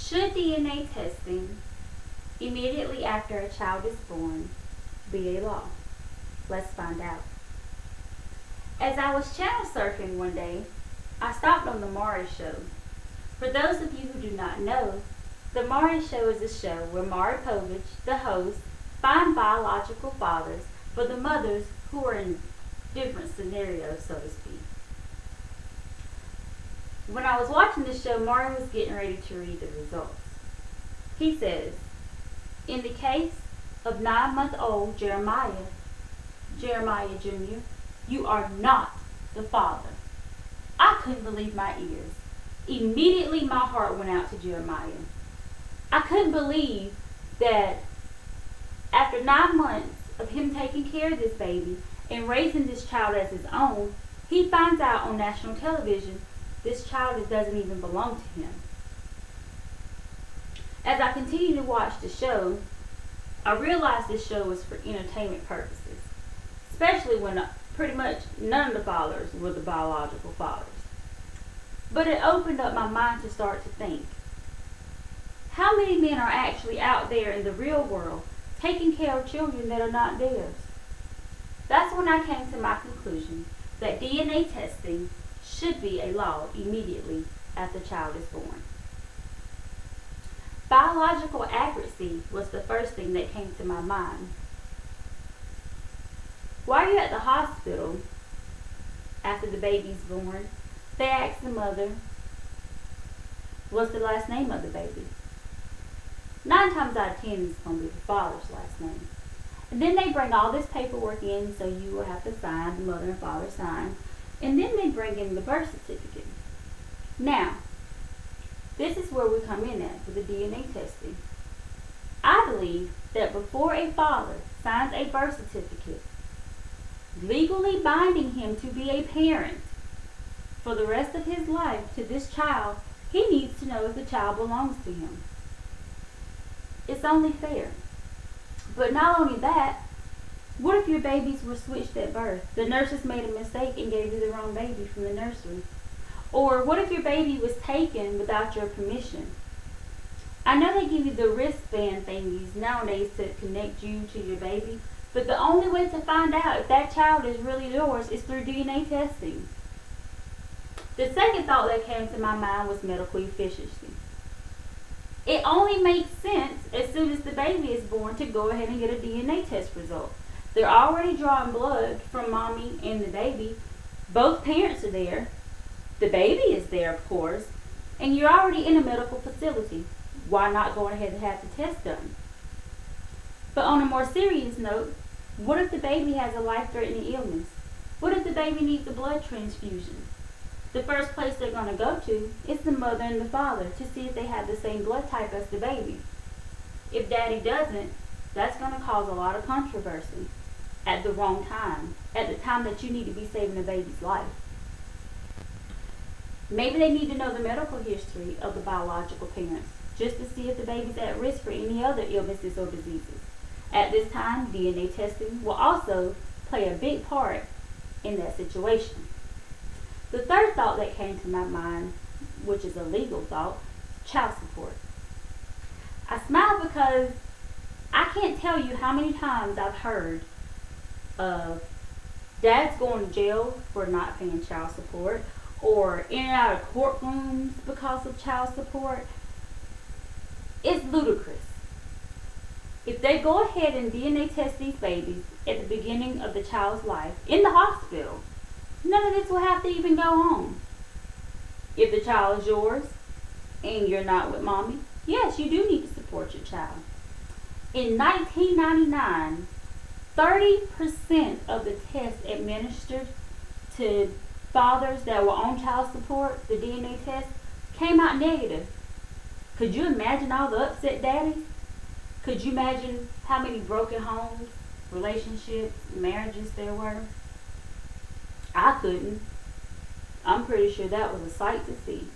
Should DNA testing immediately after a child is born be a law? Let's find out. As I was channel surfing one day, I stopped on the Maury Show. For those of you who do not know, the Maury Show is a show where Maury Povich, the host, finds biological fathers for the mothers who are in different scenarios, so to speak. When I was watching the show, Maury was getting ready to read the results. He says, in the case of 9-month-old Jeremiah Jr., you are not the father. I couldn't believe my ears. Immediately my heart went out to Jeremiah. I couldn't believe that after 9 months of him taking care of this baby and raising this child as his own, he finds out on national television this child doesn't even belong to him. As I continued to watch the show, I realized this show was for entertainment purposes, especially when pretty much none of the fathers were the biological fathers. But it opened up my mind to start to think, how many men are actually out there in the real world taking care of children that are not theirs? That's when I came to my conclusion that DNA testing should be a law immediately after the child is born. Biological accuracy was the first thing that came to my mind. While you're at the hospital, after the baby's born, they ask the mother, what's the last name of the baby? 9 times out of 10, it's going to be the father's last name. And then they bring all this paperwork in, so you will have to sign, the mother and father sign. And then they bring in the birth certificate. Now, this is where we come in at with the DNA testing. I believe that before a father signs a birth certificate, legally binding him to be a parent for the rest of his life to this child, he needs to know if the child belongs to him. It's only fair. But not only that, what if your babies were switched at birth? The nurses made a mistake and gave you the wrong baby from the nursery. Or what if your baby was taken without your permission? I know they give you the wristband thingies nowadays to connect you to your baby, but the only way to find out if that child is really yours is through DNA testing. The second thought that came to my mind was medical efficiency. It only makes sense as soon as the baby is born to go ahead and get a DNA test result. They're already drawing blood from mommy and the baby. Both parents are there. The baby is there, of course. And you're already in a medical facility. Why not go ahead and have the test done? But on a more serious note, what if the baby has a life-threatening illness? What if the baby needs a blood transfusion? The first place they're going to go to is the mother and the father to see if they have the same blood type as the baby. If daddy doesn't, that's going to cause a lot of controversy at the wrong time, at the time that you need to be saving a baby's life. Maybe they need to know the medical history of the biological parents just to see if the baby's at risk for any other illnesses or diseases. At this time, DNA testing will also play a big part in that situation. The third thought that came to my mind, which is a legal thought, child support. I smile because I can't tell you how many times I've heard of dads going to jail for not paying child support, or in and out of courtrooms because of child support. It's ludicrous. If they go ahead and DNA test these babies at the beginning of the child's life in the hospital, none of this will have to even go on. If the child is yours and you're not with mommy, yes, you do need to support your child. In 1999, 30% of the tests administered to fathers that were on child support, the DNA test, came out negative. Could you imagine all the upset daddies? Could you imagine how many broken homes, relationships, marriages there were? I couldn't. I'm pretty sure that was a sight to see.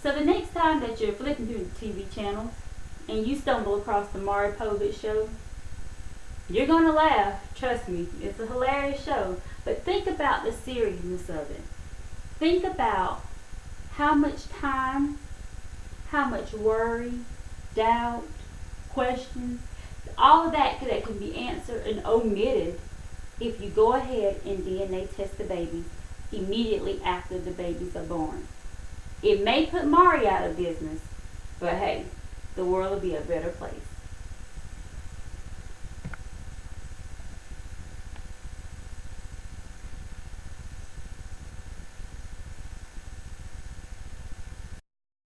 So the next time that you're flipping through the TV channels and you stumble across the Maury Povich show, you're going to laugh. Trust me, it's a hilarious show. But think about the seriousness of it. Think about how much time how much worry, doubt, questions, all of that can be answered and omitted if you go ahead and DNA test the babies immediately after the babies are born. It may put Mari out of business, but hey, the world will be a better place.